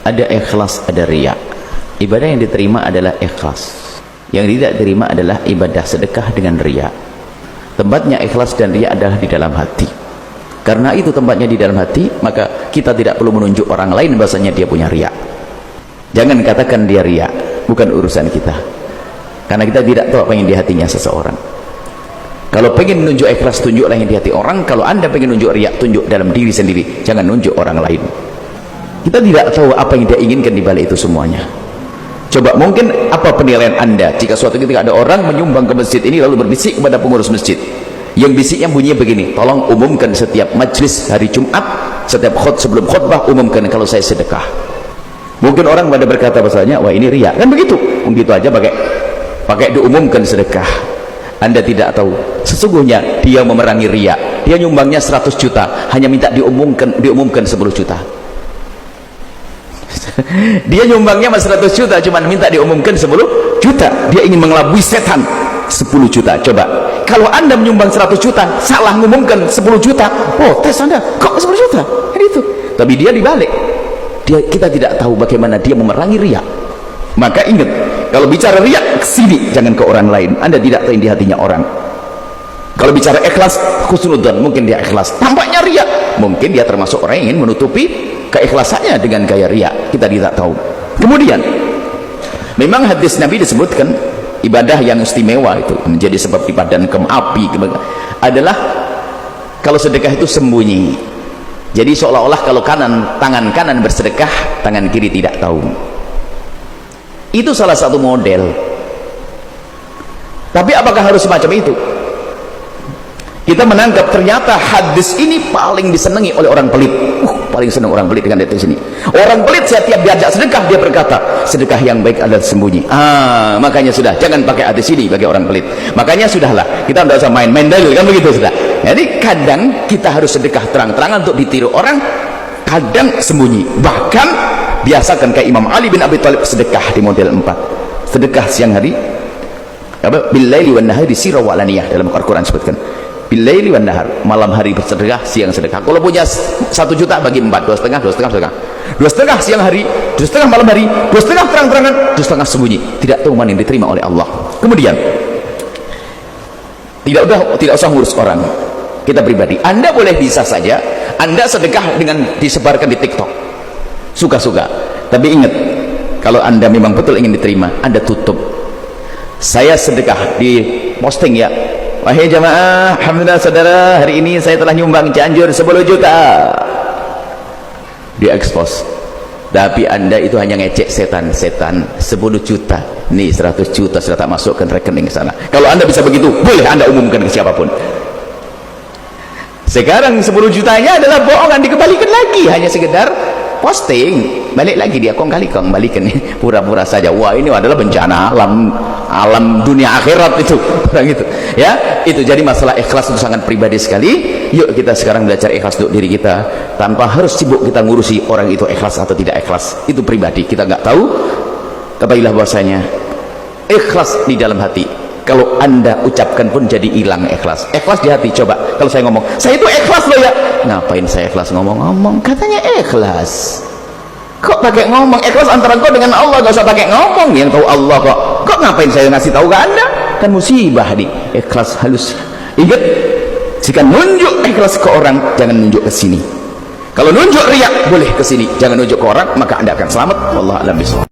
Ada ikhlas, ada riya. Ibadah yang diterima adalah ikhlas, yang tidak diterima adalah ibadah sedekah dengan riya. Tempatnya ikhlas dan riya adalah di dalam hati. Karena itu tempatnya di dalam hati, maka kita tidak perlu menunjuk orang lain bahasanya dia punya riya. Jangan katakan dia riya, bukan urusan kita, karena kita tidak tahu apa yang di hatinya seseorang. Kalau pengen menunjuk ikhlas, tunjuklah yang di hati orang. Kalau anda pengen menunjuk riya, tunjuk dalam diri sendiri, jangan menunjuk orang lain. Kita tidak tahu apa yang dia inginkan di balik itu semuanya. Coba, mungkin apa penilaian anda jika suatu ketika ada orang menyumbang ke masjid ini lalu berbisik kepada pengurus masjid, yang bisiknya bunyinya begini, tolong umumkan setiap majlis hari Jumat, setiap sebelum khutbah umumkan kalau saya sedekah. Mungkin orang pada berkata bahasanya, wah ini riya, kan begitu. Begitu aja pakai diumumkan sedekah. Anda tidak tahu sesungguhnya dia memerangi riya. Dia nyumbangnya 100 juta, hanya minta diumumkan 10 juta. Dia nyumbangnya 100 juta, cuma minta diumumkan 10 juta. Dia ingin mengelabui setan 10 juta. Coba, kalau anda menyumbang 100 juta, salah ngumumkan 10 juta, oh tes anda, kok 10 juta? Kan itu. Tapi dia dibalik. Kita tidak tahu bagaimana dia memerangi riya. Maka ingat, kalau bicara riya, kesini, jangan ke orang lain. Anda tidak tahu yang di hatinya orang. Kalau bicara ikhlas, husnudzon, mungkin dia ikhlas, tampaknya riya, mungkin dia termasuk orang yang ingin menutupi keikhlasannya dengan gaya riya. Kita tidak tahu. Kemudian memang hadis Nabi disebutkan ibadah yang istimewa itu menjadi sebab dipadamkan api adalah kalau sedekah itu sembunyi. Jadi seolah-olah kalau tangan kanan bersedekah, tangan kiri tidak tahu. Itu salah satu model. Tapi apakah harus semacam itu? Kita menangkap ternyata hadis ini paling disenangi oleh orang pelit. Paling senang orang pelit dengan hadis ini. Orang pelit setiap diajak sedekah dia berkata, sedekah yang baik adalah sembunyi. Makanya sudah, jangan pakai hadis ini bagi orang pelit. Makanya sudahlah, kita tidak usah main-main dalil, kan begitu sudah. Jadi kadang kita harus sedekah terang-terangan untuk ditiru orang, kadang sembunyi. Bahkan biasakan kayak Imam Ali bin Abi Thalib sedekah di model 4. Sedekah siang hari, bil-laili wan nahari sirra wa alaniyah, dalam Al-Qur'an sebutkan. Bil-laili wan nahar, malam hari bersedekah, siang sedekah. Kalau punya 1 juta bagi 4, 2,5 sedekah. 2,5 siang hari, 2,5 malam hari, 2,5 terang-terangan, 2,5 sembunyi. Tidak tahu mana yang diterima oleh Allah. Kemudian tidak usah ngurus orang. Kita pribadi, anda boleh bisa saja anda sedekah dengan disebarkan di TikTok, suka-suka. Tapi ingat, kalau anda memang betul ingin diterima, anda tutup. Saya sedekah di posting ya, wahai jamaah, alhamdulillah saudara, hari ini saya telah nyumbang Cianjur 10 juta. Diekspos. Tapi anda itu hanya ngecek setan 10 juta nih, 100 juta sudah tak masukkan rekening ke sana. Kalau anda bisa begitu, boleh anda umumkan ke siapapun. Sekarang 10 jutanya adalah bohongan, dikembalikan lagi, hanya sekedar posting, balik lagi dia kong kali kong balikan, pura-pura saja. Wah, ini adalah bencana alam dunia akhirat itu orang itu ya. Itu jadi masalah ikhlas itu sangat pribadi sekali. Yuk kita sekarang belajar ikhlas untuk diri kita, tanpa harus sibuk kita ngurusi orang itu ikhlas atau tidak ikhlas. Itu pribadi, kita nggak tahu. Ketahuilah bahwasanya ikhlas di dalam hati. Kalau anda ucapkan pun jadi hilang ikhlas. Ikhlas di hati. Coba kalau saya ngomong, saya itu ikhlas loh ya, ngapain saya ikhlas ngomong-ngomong, katanya ikhlas, kok pakai ngomong? Ikhlas antara kau dengan Allah, gak usah pakai ngomong, yang tahu Allah kok ngapain saya ngasih tahu ke anda, kan musibah nih. Ikhlas halus. Ingat, jika nunjuk ikhlas ke orang, jangan nunjuk ke sini. Kalau nunjuk riya boleh ke sini, jangan nunjuk ke orang, maka anda akan selamat. Wallahu a'lam bishawab.